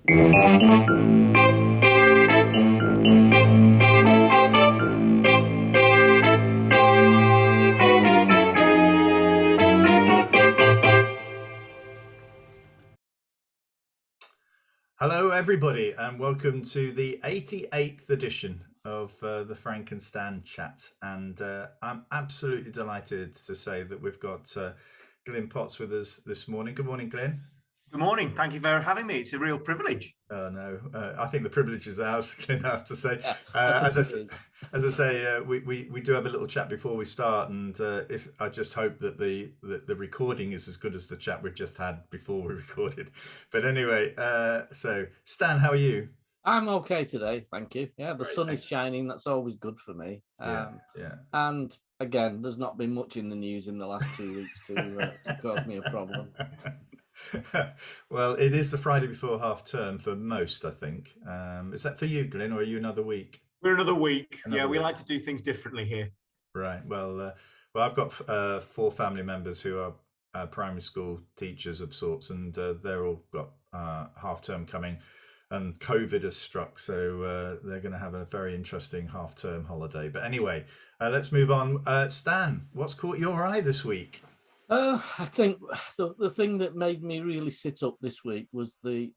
Hello, everybody, and welcome to the 88th edition of the Frank and Stan chat. And I'm absolutely delighted to say that we've got Glyn Potts with us this morning. Good morning, Glyn. Good morning. Thank you for having me. It's a real privilege. No, I think the privilege is ours, Glyn, I have to say. As I say, we do have a little chat before we start, and if I just hope that the recording is as good as the chat we've just had before we recorded. But anyway, so Stan, how are you? I'm okay today, thank you. Yeah, the sun is shining. That's always good for me. Yeah. And again, there's not been much in the news in the last 2 weeks to cause me a problem. Well, it is the Friday before half term for most, I think. Is that for you, Glyn, or are you another week? We're another week. We like to do things differently here. Right. Well, I've got 4 family members who are primary school teachers of sorts, and they're all got half term coming, and COVID has struck, so they're going to have a very interesting half term holiday. But anyway, let's move on. Stan, what's caught your eye this week? I think the thing that made me really sit up this week was the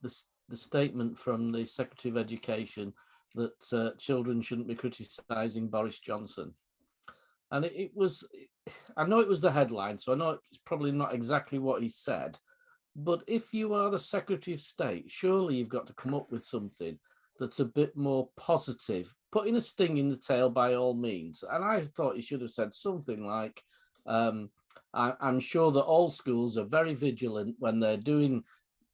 statement from the Secretary of Education that children shouldn't be criticising Boris Johnson. And it was, I know it was the headline, so I know it's probably not exactly what he said, but if you are the Secretary of State, surely you've got to come up with something that's a bit more positive, putting a sting in the tail by all means. And I thought he should have said something like, I'm sure that all schools are very vigilant when they're doing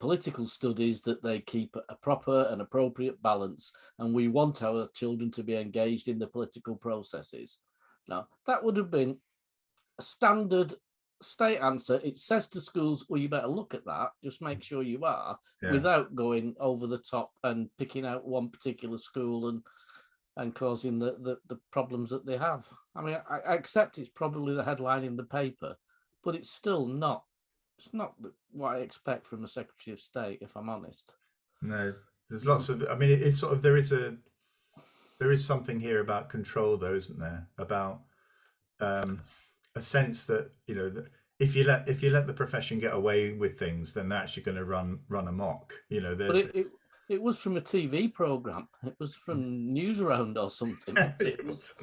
political studies that they keep a proper and appropriate balance, and we want our children to be engaged in the political processes. Now, that would have been a standard state answer. It says to schools, well, you better look at that, just make sure you are, without going over the top and picking out one particular school and causing the problems that they have. I mean, I accept it's probably the headline in the paper, but it's still not. It's not what I expect from a Secretary of State, if I'm honest. No, there's lots of. I mean, it's sort of there is something here about control, though, isn't there? About a sense that that if you let the profession get away with things, then they're actually going to run amok. There's. But it was from a TV program. It was from Newsround or something. It was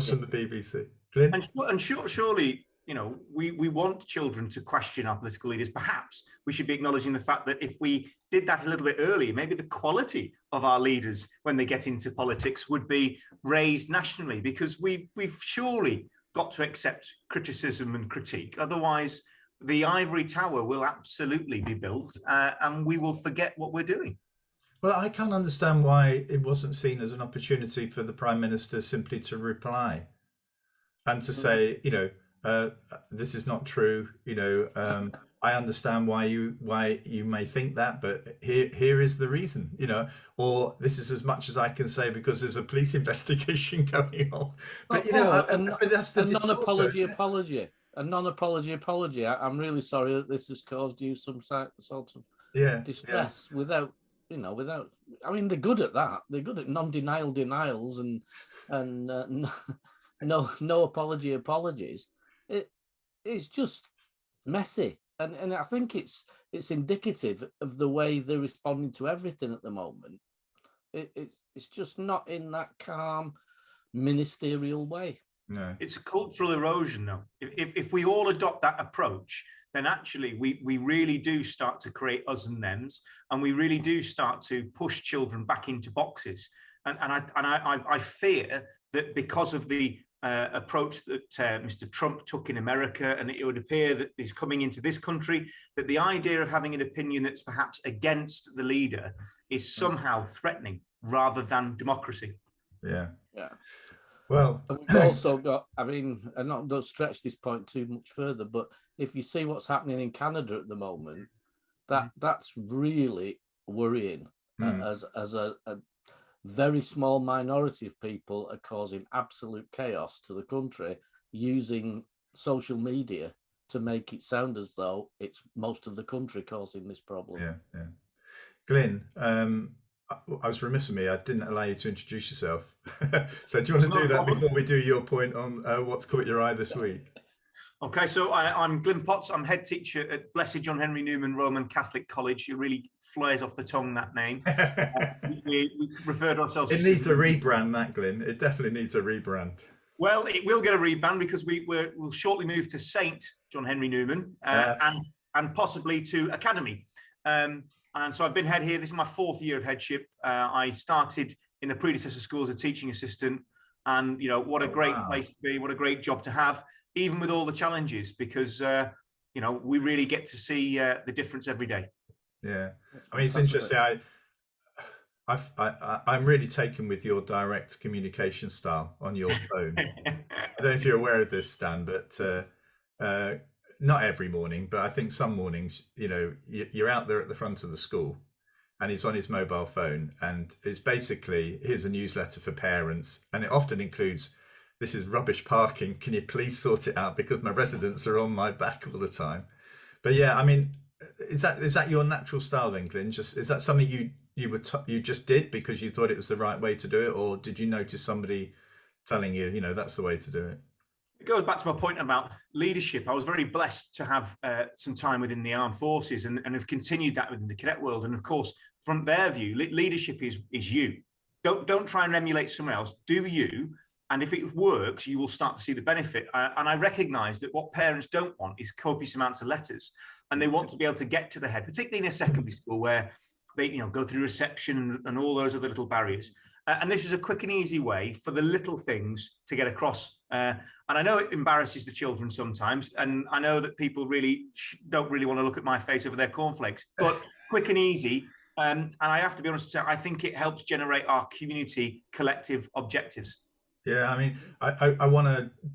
from the BBC. Glyn? And surely, we want children to question our political leaders. Perhaps we should be acknowledging the fact that if we did that a little bit earlier, maybe the quality of our leaders when they get into politics would be raised nationally, because we've surely got to accept criticism and critique. Otherwise, the ivory tower will absolutely be built and we will forget what we're doing. Well, I can't understand why it wasn't seen as an opportunity for the Prime Minister simply to reply and to say, this is not true. I understand why you may think that, but here is the reason. Or this is as much as I can say because there's a police investigation going on. But but that's the non-apology apology. A non-apology apology. I'm really sorry that this has caused you some sort of distress without. I mean, they're good at that. They're good at non-denial denials and no apology apologies. It's just messy, and I think it's indicative of the way they're responding to everything at the moment. It's just not in that calm ministerial way. No, it's a cultural erosion, though. If we all adopt that approach, then actually we really do start to create us and thems, and we really do start to push children back into boxes. And I fear that because of the approach that Mr. Trump took in America, and it would appear that he's coming into this country, that the idea of having an opinion that's perhaps against the leader is somehow threatening rather than democracy. Yeah. Well, we've also got, I mean, and don't stretch this point too much further, but if you see what's happening in Canada at the moment, that's really worrying. As a very small minority of people are causing absolute chaos to the country using social media to make it sound as though it's most of the country causing this problem. Yeah. Glyn, I was remiss of me. I didn't allow you to introduce yourself. So do you want to No do that problem. before we do your point on what's caught your eye this week? Okay, so I'm Glyn Potts. I'm head teacher at Blessed John Henry Newman Roman Catholic College. It really flares off the tongue, that name. We refer to ourselves. It needs a rebrand, that, Glyn. It definitely needs a rebrand. Well, it will get a rebrand because we'll shortly move to Saint John Henry Newman and possibly to Academy. And so I've been head here. This is my 4th year of headship. I started in the predecessor school as a teaching assistant, and what a great place to be, what a great job to have, even with all the challenges, because we really get to see the difference every day. Yeah, I mean, it's interesting. I'm really taken with your direct communication style on your phone. I don't know if you're aware of this, Stan, but not every morning, but I think some mornings, you're out there at the front of the school and he's on his mobile phone, and it's basically, here's a newsletter for parents, and it often includes, this is rubbish parking, can you please sort it out because my residents are on my back all the time. But yeah, I mean, is that your natural style then, Glyn? Is that something you just did because you thought it was the right way to do it, or did you notice somebody telling you, that's the way to do it? It goes back to my point about leadership. I was very blessed to have some time within the armed forces and have continued that within the cadet world. And of course, from their view, leadership is you. Don't try and emulate someone else. Do you. And if it works, you will start to see the benefit. And I recognize that what parents don't want is copious amounts of letters. And they want to be able to get to the head, particularly in a secondary school where they go through reception and all those other little barriers. And this is a quick and easy way for the little things to get across. And I know it embarrasses the children sometimes. And I know that people really don't really want to look at my face over their cornflakes, but quick and easy. And I have to be honest, I think it helps generate our community collective objectives. Yeah, I mean, I want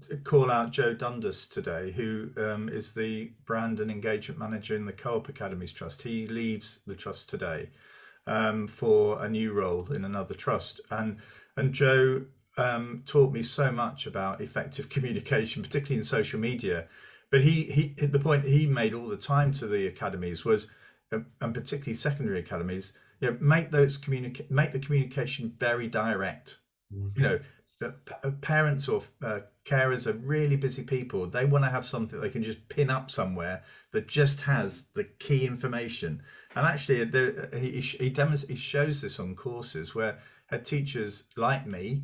to call out Joe Dundas today, who is the brand and engagement manager in the Co-op Academies Trust. He leaves the trust today for a new role in another trust. And Joe taught me so much about effective communication, particularly in social media. But the point he made all the time to the academies was, and particularly secondary academies, make the communication very direct. Mm-hmm. Parents or carers are really busy people. They want to have something they can just pin up somewhere that just has the key information. And actually, he shows this on courses where head teachers like me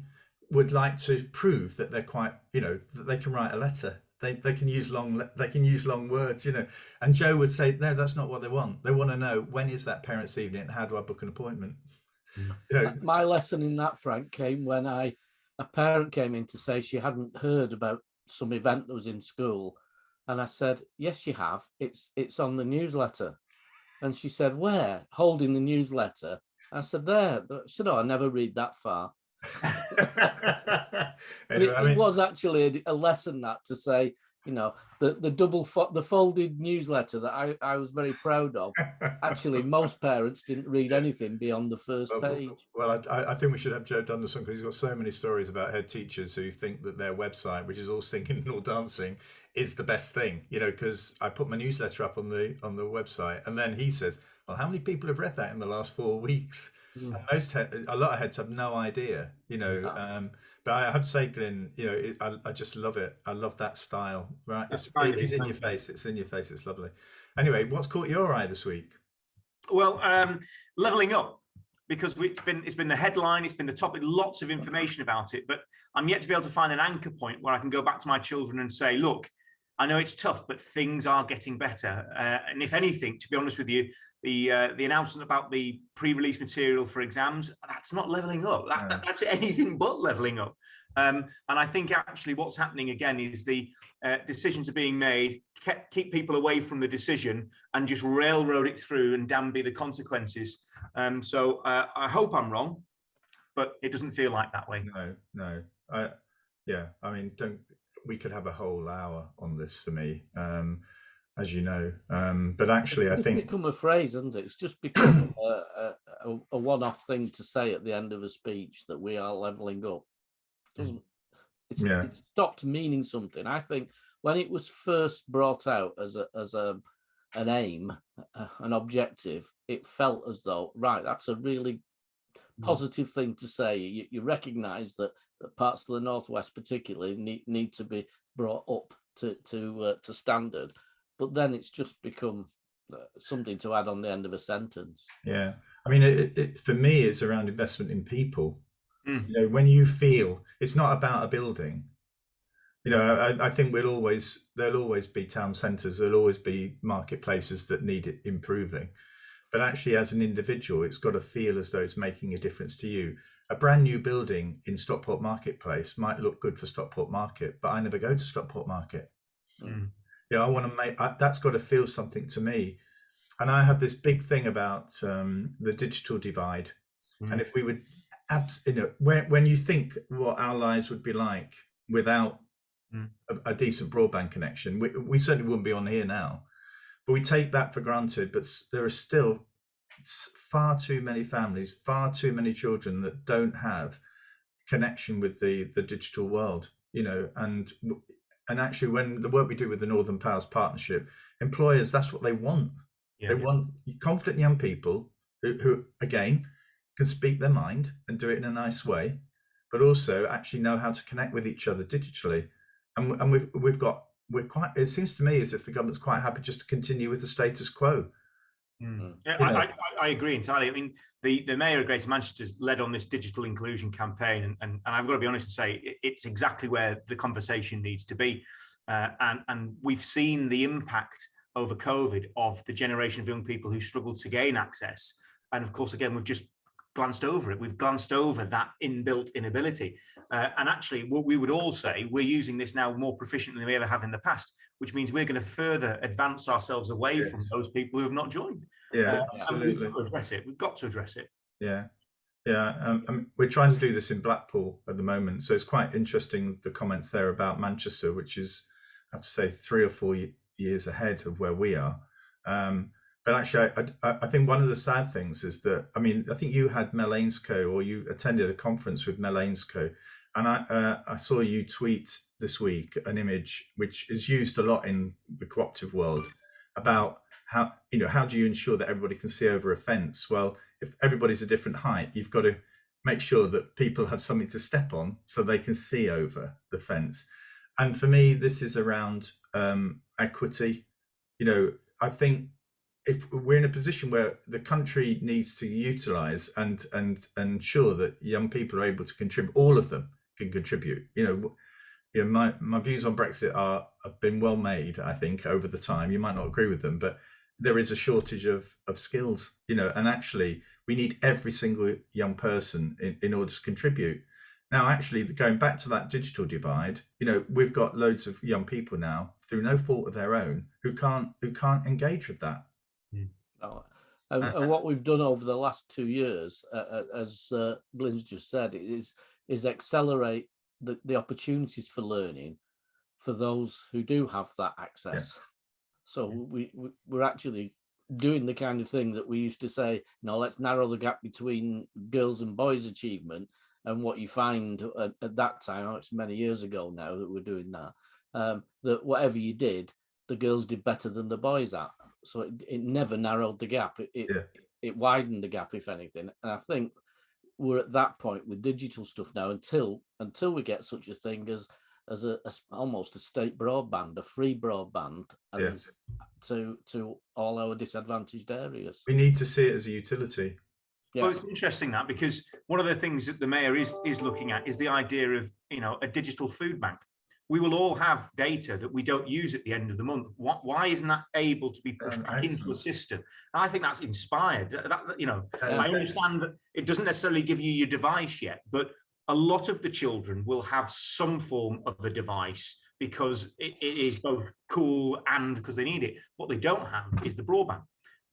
would like to prove that they're quite, that they can write a letter. They can use long words, And Joe would say, no, that's not what they want. They want to know, when is that parents' evening and how do I book an appointment? My lesson in that, Frank, came when a parent came in to say she hadn't heard about some event that was in school. And I said, yes, you have. It's on the newsletter. And she said, where? Holding the newsletter. I said, there. She said, oh, I never read that far. Anyway, it was actually a lesson that to say, the folded newsletter that I was very proud of. Actually, most parents didn't read anything beyond the first page. Well, I think we should have Joe Dundas on because he's got so many stories about head teachers who think that their website, which is all singing and all dancing, is the best thing. Because I put my newsletter up on the website, and then he says, well, how many people have read that in the last 4 weeks? And a lot of heads have no idea, but I have to say, Glyn, I just love it. I love that style. Right, it's in your face. It's in your face. It's lovely. Anyway, what's caught your eye this week? Well, leveling up, because it's been the headline. It's been the topic. Lots of information about it, but I'm yet to be able to find an anchor point where I can go back to my children and say, look, I know it's tough, but things are getting better. And if anything, to be honest with you, the announcement about the pre-release material for exams, that's not leveling up. That's anything but leveling up. And I think actually what's happening again is the decisions are being made, keep people away from the decision and just railroad it through and damn be the consequences. So I hope I'm wrong, but it doesn't feel like that way. No. I mean, we could have a whole hour on this for me, as you know. But actually, I think it's become a phrase, hasn't it? It's just become a one-off thing to say at the end of a speech that we are leveling up. It stopped meaning something. I think when it was first brought out as a an aim, an objective, it felt as though, right, that's a really positive thing to say. You recognise that parts of the Northwest particularly need to be brought up to standard, but then it's just become something to add on the end of a sentence. Yeah, I mean, it for me, it's around investment in people. Mm. You know, when you feel it's not about a building. You know, I think there'll always be town centres, there'll always be marketplaces that need it improving. But actually, as an individual, it's got to feel as though it's making a difference to you. A brand new building in Stockport Marketplace might look good for Stockport Market, but I never go to Stockport Market. Mm. Yeah, I want to make that's got to feel something to me. And I have this big thing about the digital divide. And if we would, you know, when you think what our lives would be like without a decent broadband connection, we certainly wouldn't be on here now. But we take that for granted. But there are still far too many families, far too many children that don't have connection with the digital world. You know, and actually, when the work we do with the Northern Powerhouse Partnership, employers, that's what they want. They want confident young people who again can speak their mind and do it in a nice way, but also actually know how to connect with each other digitally. And we're quite. It seems to me as if the government's quite happy just to continue with the status quo. Yeah, I agree entirely. I mean, the Mayor of Greater Manchester has led on this digital inclusion campaign, and I've got to be honest and say it's exactly where the conversation needs to be. And we've seen the impact over COVID of the generation of young people who struggled to gain access. And of course, again, we've just glanced over it. We've glanced over that inbuilt inability. And actually, what we would all say, we're using this now more proficiently than we ever have in the past, which means we're going to further advance ourselves away from those people who have not joined. Yeah, absolutely. We've got to address it. We've got to address it. Yeah. Yeah, we're trying to do this in Blackpool at the moment. So it's quite interesting, the comments there about Manchester, which is, I have to say, 3 or 4 years ahead of where we are. But actually, I think one of the sad things is that, I mean, I think you had Mel Ainscough, or you attended a conference with Mel Ainscough, and I saw you tweet this week an image which is used a lot in the cooperative world about how do you ensure that everybody can see over a fence? Well, if everybody's a different height, you've got to make sure that people have something to step on so they can see over the fence. And for me, this is around equity. You know, I think if we're in a position where the country needs to utilize and ensure that young people are able to contribute, all of them can contribute. You know, my views on Brexit have been well made, I think, over the time. You might not agree with them, but there is a shortage of skills, you know, and actually we need every single young person in order to contribute. Now, actually, going back to that digital divide, you know, we've got loads of young people now, through no fault of their own, who can't engage with that. And what we've done over the last 2 years, as Glyn's just said, is accelerate the opportunities for learning for those who do have that access. So we're actually doing the kind of thing that we used to say, let's narrow the gap between girls and boys' achievement. And what you find at that time, it's many years ago now that we're doing that, that whatever you did, the girls did better than the boys at. So it never narrowed the gap. It widened the gap, if anything. And I think we're at that point with digital stuff now until we get such a thing as almost a state broadband, a free broadband, and to all our disadvantaged areas. We need to see it as a utility. Well, it's interesting that, because one of the things that the Mayor is looking at is the idea of, a digital food bank. We will all have data that we don't use at the end of the month. Why isn't that able to be pushed back into a system? And I think that's inspired. I understand that it doesn't necessarily give you your device yet, but a lot of the children will have some form of a device because it is both cool and because they need it. What they don't have is the broadband.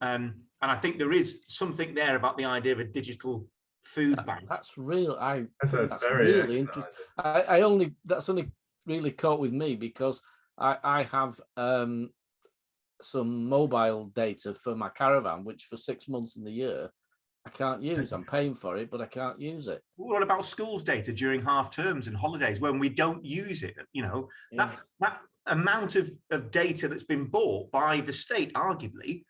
And I think there is something there about the idea of a digital food bank. That's real. That's really interesting. That's only really caught with me because I have some mobile data for my caravan, which for 6 months in the year I can't use. I'm paying for it, but I can't use it. What about schools data during half terms and holidays when we don't use it? That amount of data that's been bought by the state, arguably,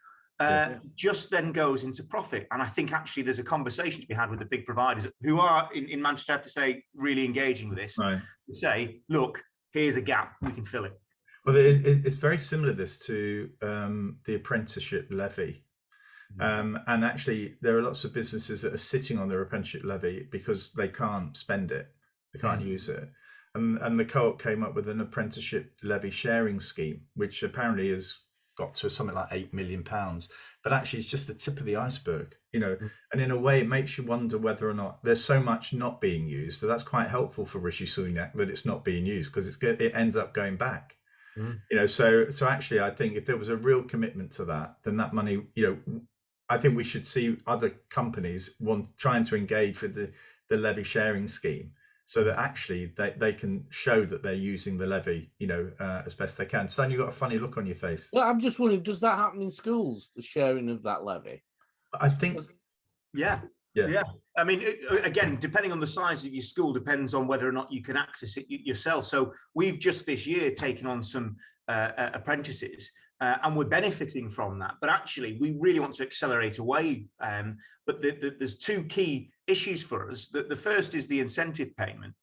just then goes into profit. And I think actually there's a conversation to be had with the big providers who are in Manchester, I have to say, really engaging with this. Right. To say, look, here's a gap, we can fill it. Well, it's very similar this to the apprenticeship levy. And actually, there are lots of businesses that are sitting on their apprenticeship levy because they can't spend it, they can't use it. And the co-op came up with an apprenticeship levy sharing scheme, which apparently has got to something like £8 million. But actually, it's just the tip of the iceberg, you know. And in a way, it makes you wonder whether or not there's so much not being used. So that's quite helpful for Rishi Sunak that it's not being used, because it ends up going back. You know, so actually, I think if there was a real commitment to that, then that money, you know, I think we should see other companies trying to engage with the levy sharing scheme, so that actually they can show that they're using the levy, you know, as best they can. Stan, you've got a funny look on your face. Well, I'm just wondering, does that happen in schools, the sharing of that levy? I think, yeah. I mean, again, depending on the size of your school, depends on whether or not you can access it yourself. So we've just this year taken on some apprentices, and we're benefiting from that. But actually, we really want to accelerate away. But there's two key issues for us. The first is the incentive payment,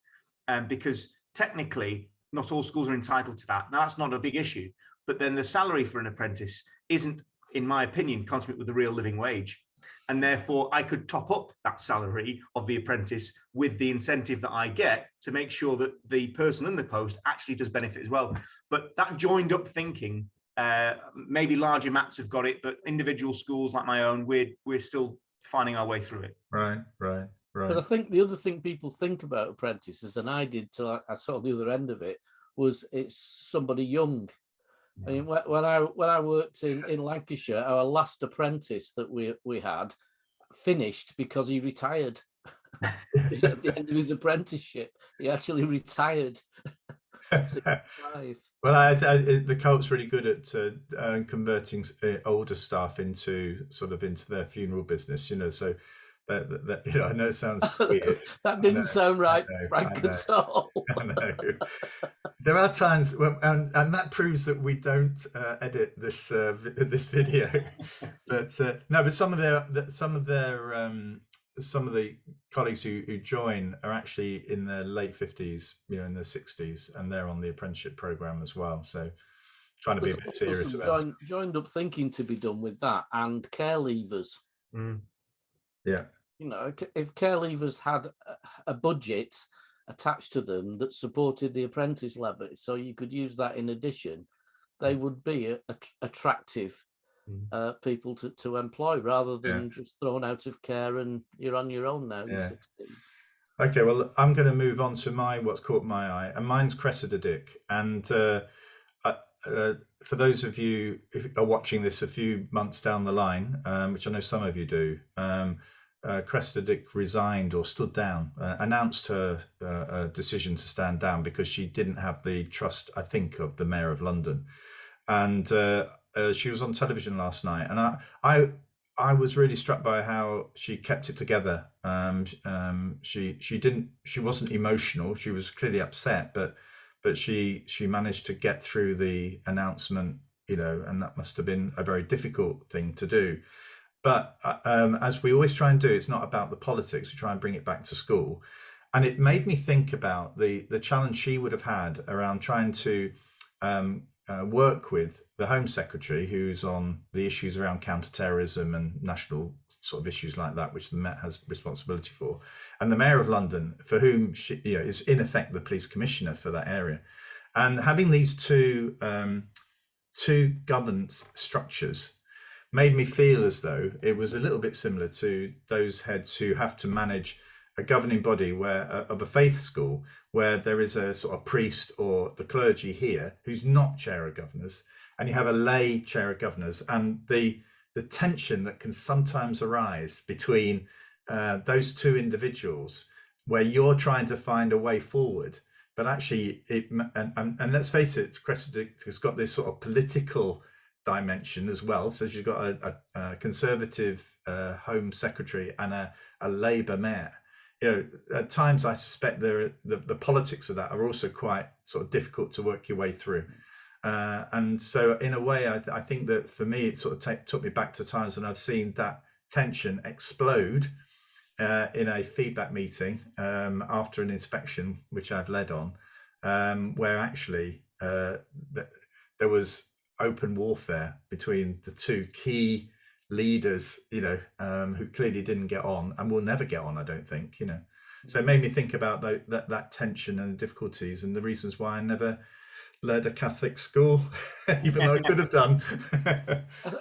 because technically, not all schools are entitled to that. Now, that's not a big issue. But then the salary for an apprentice isn't, in my opinion, consonant with the real living wage. And therefore, I could top up that salary of the apprentice with the incentive that I get to make sure that the person in the post actually does benefit as well. But that joined up thinking, maybe larger MATs have got it, but individual schools like my own, we're still finding our way through it. Right. But I think the other thing people think about apprentices, and I did till I saw the other end of it, was it's somebody young. I mean, when I worked in Lancashire, our last apprentice that we had finished because he retired. At the end of his apprenticeship, he actually retired. At 65. Well, the co-op's really good at converting older staff into their funeral business, you know. So that you know, I know it sounds weird. That didn't sound right, Frank, at all. I know. There are times when, and that proves that we don't edit this video. But no, but some of the colleagues who join are actually in their late 50s, you know, in their 60s, and they're on the apprenticeship program as well. So trying to be a bit serious about it. Joined up thinking to be done with that, and care leavers. Yeah. You know, if care leavers had a budget attached to them that supported the apprentice levy, so you could use that in addition, they would be attractive people to employ, rather than just thrown out of care and you're on your own now. You're 16. Okay, well, I'm going to move on to what's caught my eye, and mine's Cressida Dick. And for those of you who are watching this a few months down the line, which I know some of you do, Cressida Dick resigned or stood down, announced her decision to stand down because she didn't have the trust, I think, of the Mayor of London. And she was on television last night, and I was really struck by how she kept it together. She wasn't emotional. She was clearly upset, but she managed to get through the announcement, you know, and that must have been a very difficult thing to do. But as we always try and do, it's not about the politics. We try and bring it back to school. And it made me think about the challenge she would have had around trying to work with the Home Secretary, who's on the issues around counter-terrorism and national sort of issues like that, which the Met has responsibility for, and the Mayor of London, for whom she, you know, is in effect the police commissioner for that area. And having these two governance structures made me feel as though it was a little bit similar to those heads who have to manage a governing body of a faith school, where there is a sort of priest or the clergy here who's not chair of governors, and you have a lay chair of governors, and the tension that can sometimes arise between those two individuals, where you're trying to find a way forward, but actually and let's face it, Cressida has got this sort of political dimension as well. So she's got a Conservative Home Secretary and a Labour Mayor. You know, at times I suspect the politics of that are also quite sort of difficult to work your way through. And so in a way, I think that for me, it sort of took me back to times when I've seen that tension explode in a feedback meeting after an inspection, which I've led on, where actually there was open warfare between the two key leaders, who clearly didn't get on and will never get on, I don't think, So it made me think about that tension and the difficulties and the reasons why I never led a Catholic school, even though I could have done.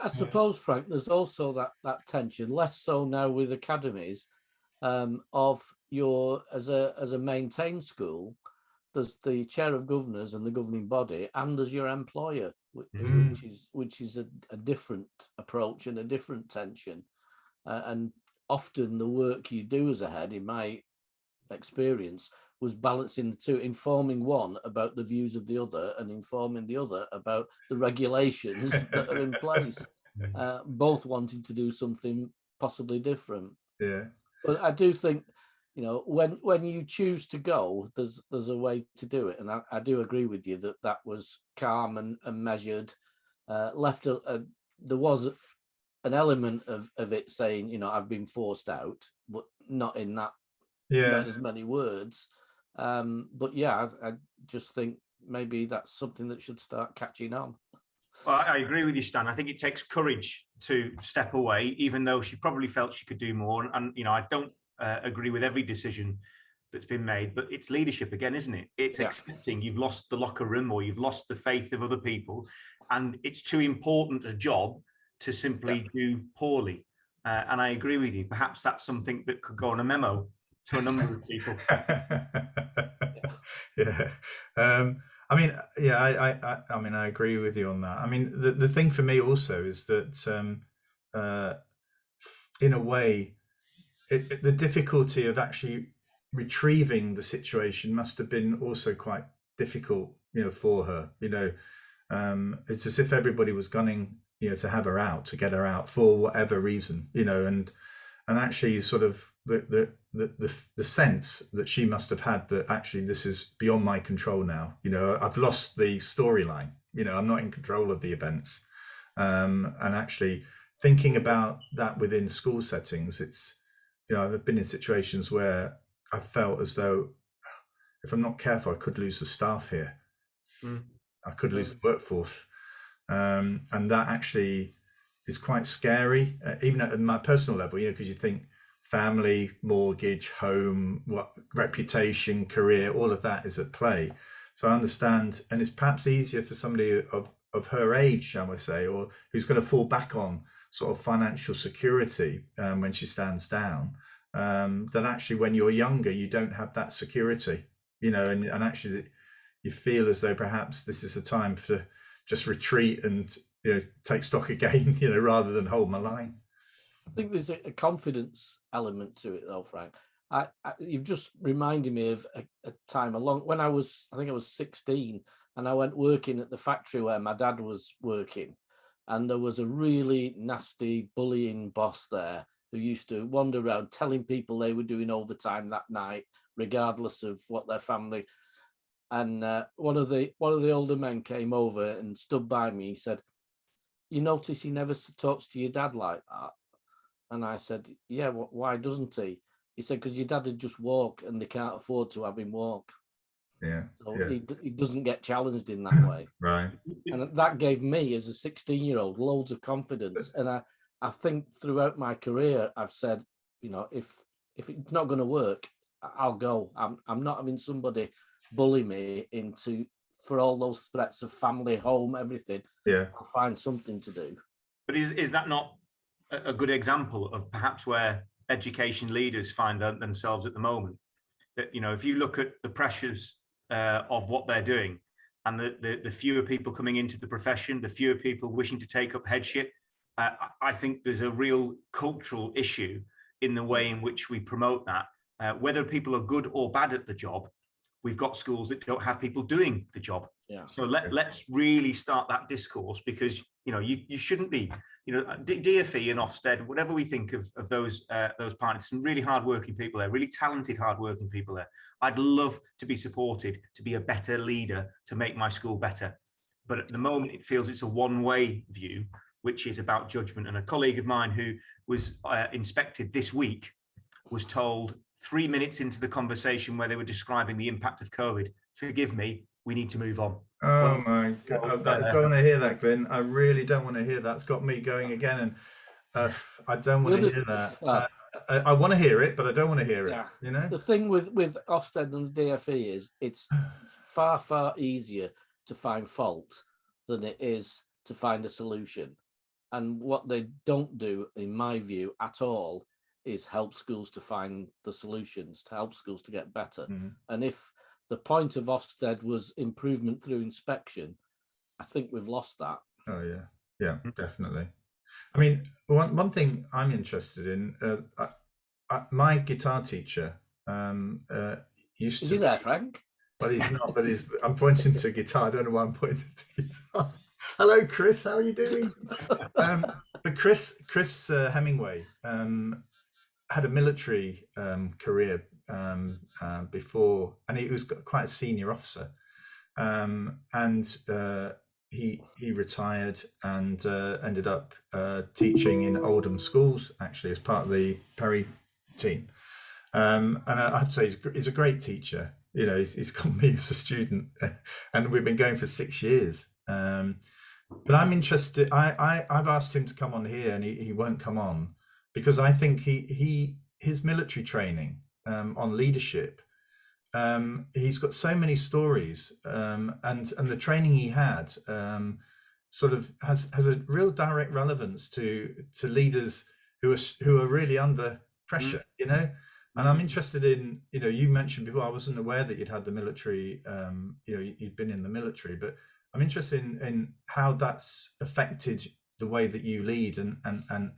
I suppose, Frank, there's also that tension, less so now with academies, of your as a maintained school. There's the chair of governors and the governing body, and there's your employer, which is a different approach and a different tension. And often the work you do as a head, in my experience, was balancing the two, informing one about the views of the other and informing the other about the regulations that are in place, both wanting to do something possibly different. Yeah. But I do think, when you choose to go, there's a way to do it. And I do agree with you that was calm and measured. There was an element of it saying, I've been forced out, but not in that, not as many words. But yeah, I just think maybe that's something that should start catching on. Well, I agree with you, Stan. I think it takes courage to step away, even though she probably felt she could do more. And I don't agree with every decision that's been made, but it's leadership again, isn't it? It's accepting you've lost the locker room or you've lost the faith of other people, and it's too important a job to simply do poorly. And I agree with you. Perhaps that's something that could go on a memo to a number of people. I agree with you on that. I mean, the thing for me also is that in a way, the difficulty of actually retrieving the situation must have been also quite difficult, for her. It's as if everybody was gunning, to have her out, to get her out for whatever reason, and actually sort of the sense that she must have had that actually this is beyond my control now. I've lost the storyline. I'm not in control of the events. And actually thinking about that within school settings, it's, I've been in situations where I felt as though if I'm not careful, I could lose the staff here. I could lose the workforce. And that actually is quite scary, even at my personal level, because you think family, mortgage, home, reputation, career, all of that is at play. So I understand, and it's perhaps easier for somebody of her age, shall we say, or who's going to fall back on sort of financial security when she stands down, than actually when you're younger, you don't have that security, and actually you feel as though perhaps this is a time to just retreat and take stock again, rather than hold my line. I think there's a confidence element to it, though, Frank. You've just reminded me of a time when I think I was 16, and I went working at the factory where my dad was working, and there was a really nasty bullying boss there who used to wander around telling people they were doing overtime that night, regardless of what their family. And one of the older men came over and stood by me. He said, "You notice he never talks to your dad like that?" And I said, "Yeah, why doesn't he?" He said, "Because your dad would just walk and they can't afford to have him walk." Yeah. So he doesn't get challenged in that way. Right. And that gave me, as a 16-year-old, loads of confidence. And I think throughout my career, I've said, if it's not going to work, I'll go. I'm not having somebody bully me for all those threats of family, home, everything. Yeah. I'll find something to do. But is that not a good example of perhaps where education leaders find themselves at the moment? That, if you look at the pressures of what they're doing and the fewer people coming into the profession, the fewer people wishing to take up headship, I think there's a real cultural issue in the way in which we promote that. Whether people are good or bad at the job, we've got schools that don't have people doing the job. Yeah. So let's really start that discourse, because you shouldn't be, DFE and Ofsted, whatever we think of those partners, some really hardworking people there, really talented hardworking people there. I'd love to be supported to be a better leader, to make my school better. But at the moment, it feels it's a one-way view, which is about judgment. And a colleague of mine who was inspected this week was told 3 minutes into the conversation where they were describing the impact of COVID, forgive me, we need to move on. Oh my God, I don't want to hear that, Glyn. I really don't want to hear that. It's got me going again, and I don't want to hear that. I want to hear it, but I don't want to hear it. You know, the thing with Ofsted and the DFE is it's far easier to find fault than it is to find a solution. And what they don't do, in my view, at all, is help schools to find the solutions, to help schools to get better. And if the point of Ofsted was improvement through inspection, I think we've lost that. Oh yeah, definitely. I mean, one thing I'm interested in, my guitar teacher used to. Is he there, Frank? But he's not. But I'm pointing to guitar. I don't know why I'm pointing to guitar. Hello, Chris. How are you doing? But Chris Hemingway had a military career before, and he was quite a senior officer, and he retired and ended up teaching in Oldham schools, actually, as part of the Perry team. And I have to say, he's a great teacher. You know, he's got me as a student, and we've been going for 6 years. But I'm interested. I've asked him to come on here, and he won't come on because I think his military training on leadership. He's got so many stories, and the training he had sort of has a real direct relevance to leaders who are really under pressure, you know. And I'm interested in, you know, you mentioned before, I wasn't aware that you'd had the military, you know, you'd been in the military, but I'm interested in how that's affected the way that you lead and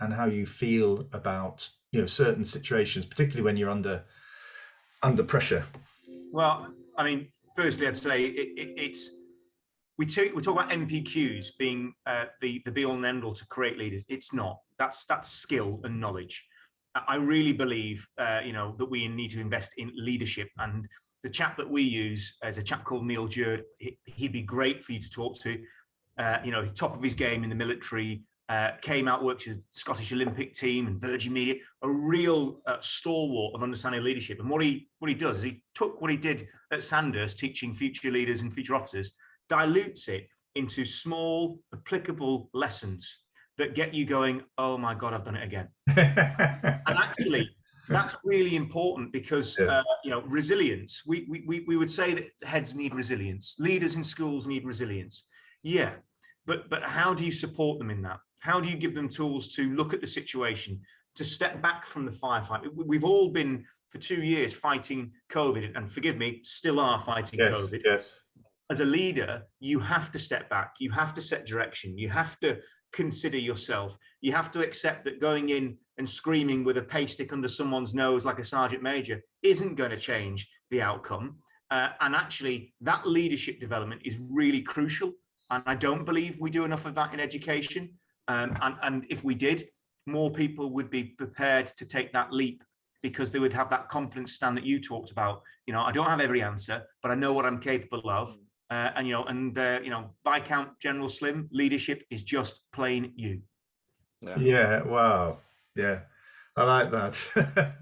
how you feel about, you know, certain situations, particularly when you're under pressure. Well, I mean, firstly, I'd say we talk about MPQs being the be all and end all to create leaders. It's not. That's skill and knowledge. I really believe, you know, that we need to invest in leadership. And the chap that we use is a chap called Neil Jerd. He'd be great for you to talk to. You know, top of his game in the military. Came out, works with the Scottish Olympic team and Virgin Media, a real stalwart of understanding leadership. And what he does is he took what he did at Sandhurst, teaching future leaders and future officers, dilutes it into small, applicable lessons that get you going, oh my God, I've done it again. And actually, that's really important because, you know, resilience, we would say that heads need resilience. Leaders in schools need resilience. Yeah, but how do you support them in that? How do you give them tools to look at the situation, to step back from the firefight? We've all been, for 2 years, fighting COVID, and forgive me, still are fighting COVID. Yes. As a leader, you have to step back. You have to set direction. You have to consider yourself. You have to accept that going in and screaming with a pay stick under someone's nose like a sergeant major isn't going to change the outcome. And actually, that leadership development is really crucial. And I don't believe we do enough of that in education. And if we did, more people would be prepared to take that leap because they would have that confidence stand that you talked about. You know, I don't have every answer, but I know what I'm capable of. And you know, Viscount General Slim, leadership is just plain you. Yeah. Wow. Yeah. I like that.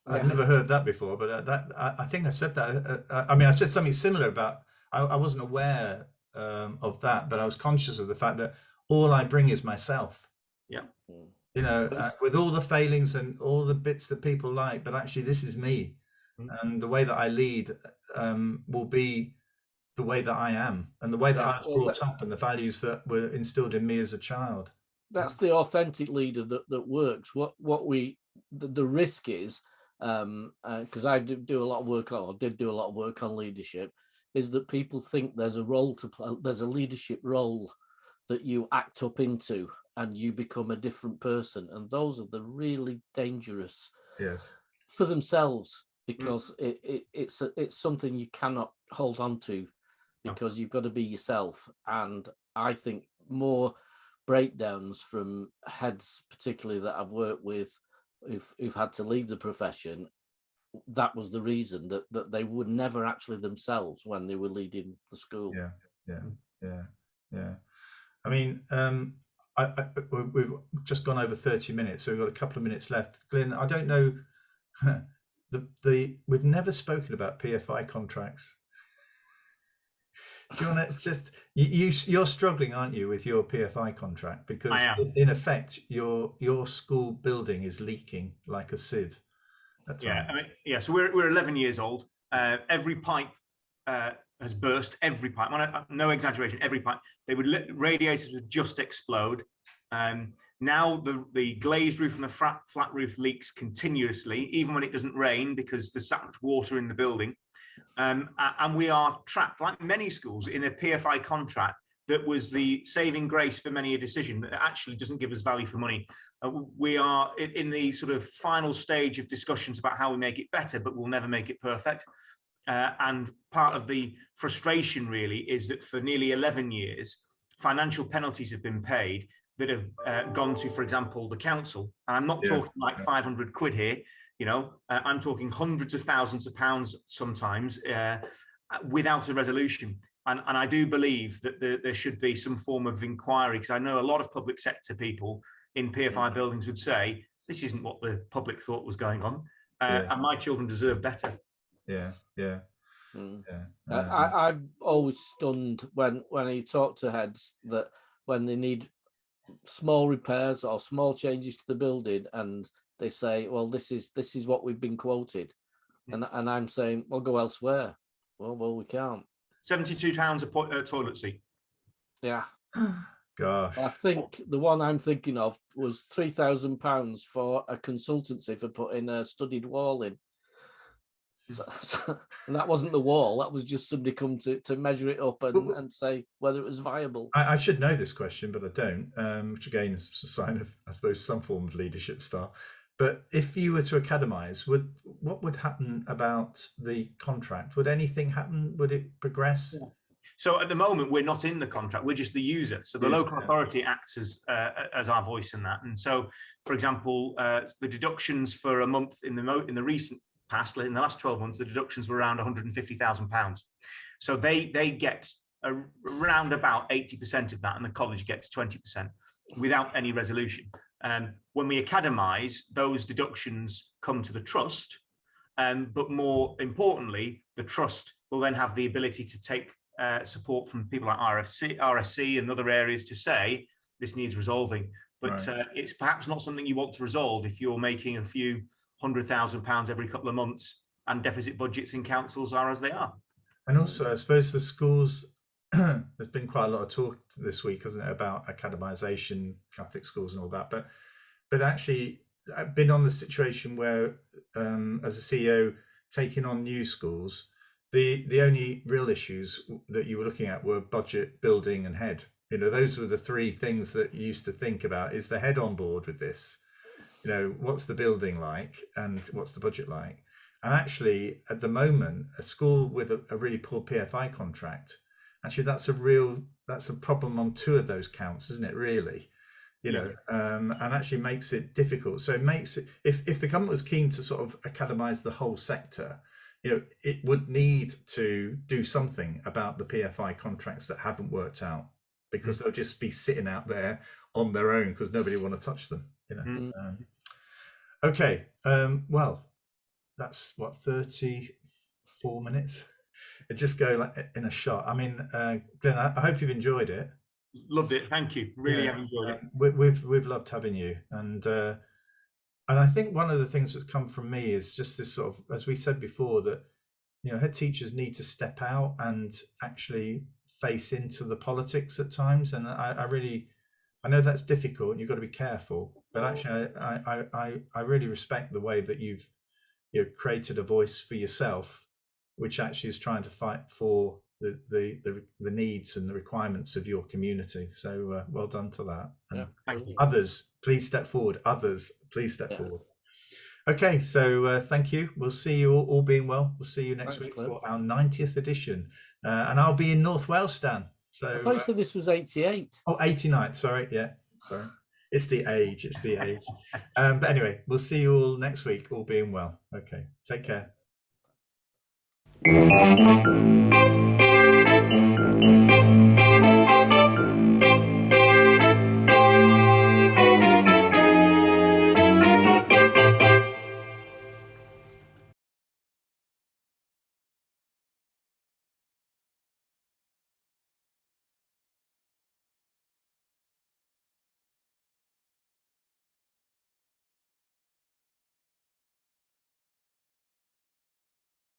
I've never heard that before, but I think I said that. I mean, I said something similar about, I wasn't aware of that, but I was conscious of the fact that all I bring is myself. Yeah. You know, with all the failings and all the bits that people like, but actually this is me. And the way that I lead will be the way that I am and the way that I was brought up and the values that were instilled in me as a child. That's the authentic leader that works. The risk is, because I did do a lot of work on leadership, is that people think there's a role to play, there's a leadership role that you act up into and you become a different person. And those are the really dangerous for themselves, because it's something you cannot hold on to, because you've got to be yourself. And I think more breakdowns from heads, particularly that I've worked with, who've had to leave the profession, that was the reason that they were never actually themselves when they were leading the school. yeah. I mean, we've just gone over 30 minutes, so we've got a couple of minutes left. Glyn, I don't know, we've never spoken about PFI contracts. Do you want to just, you're struggling, aren't you, with your PFI contract? Because in effect, your school building is leaking like a sieve at times. Yeah, so we're 11 years old. Every pipe has burst, every pipe, no exaggeration, every pipe. Radiators would just explode. Now the glazed roof and the flat roof leaks continuously, even when it doesn't rain, because there's so much water in the building. And we are trapped, like many schools, in a PFI contract that was the saving grace for many a decision that actually doesn't give us value for money. We are in the sort of final stage of discussions about how we make it better, but we'll never make it perfect. And part of the frustration really is that for nearly 11 years, financial penalties have been paid that have gone to, for example, the council. And I'm not talking like 500 quid here, you know, I'm talking hundreds of thousands of pounds sometimes without a resolution. And I do believe that there should be some form of inquiry, because I know a lot of public sector people in PFI buildings would say, this isn't what the public thought was going on, and my children deserve better. I'm always stunned when you talk to heads that when they need small repairs or small changes to the building, and they say, well, this is what we've been quoted, and I'm saying, well, go elsewhere. Well, we can't. £72 a toilet seat. Yeah. Gosh. I think the one I'm thinking of was £3,000 for a consultancy for putting a studded wall in. And that wasn't the wall, that was just somebody come to measure it up and say whether it was viable. I should know this question, but I don't, which again is a sign of, I suppose, some form of leadership style. But if you were to academise, what would happen about the contract? Would anything happen? Would it progress? So at the moment, we're not in the contract, we're just the user. So the local authority acts as our voice in that. And so, for example, the deductions for a month in the recent past, in the last 12 months, the deductions were around £150,000. So they get around about 80% of that, and the college gets 20% without any resolution. When we academise, those deductions come to the trust, but more importantly, the trust will then have the ability to take support from people like RSC and other areas to say this needs resolving. But it's perhaps not something you want to resolve if you're making a few £100,000 every couple of months and deficit budgets in councils are as they are. And also, I suppose the schools, there's been quite a lot of talk this week, hasn't it, about academisation, Catholic schools and all that. But actually, I've been on the situation where, as a CEO, taking on new schools, the only real issues that you were looking at were budget, building and head. You know, those were the three things that you used to think about. Is the head on board with this? You know, what's the building like and what's the budget like? And actually, at the moment, a school with a really poor PFI contract, actually, that's a problem on two of those counts, isn't it, really? You know, and actually makes it difficult. So it makes it, if the government was keen to sort of academise the whole sector, you know, it would need to do something about the PFI contracts that haven't worked out, because they'll just be sitting out there on their own because nobody want to touch them, you know. Okay, well, that's what, 34 minutes. It just go like in a shot. I mean, Glyn, I hope you've enjoyed it. Loved it, thank you. Really have enjoyed it. We've loved having you, and I think one of the things that's come from me is just this sort of, as we said before, that, you know, head teachers need to step out and actually face into the politics at times, and I know that's difficult and you've got to be careful, but actually I really respect the way that you've created a voice for yourself, which actually is trying to fight for the needs and the requirements of your community. So well done for that. Yeah, thank you. Others, please step forward. Others, please step forward. Okay, so thank you. We'll see you all being well. We'll see you next week for our 90th edition. And I'll be in North Wales, Stan. So I thought you said this was 88. Oh, 89. Sorry. Yeah. Sorry. It's the age. It's the age. But anyway, we'll see you all next week, all being well. Okay. Take care.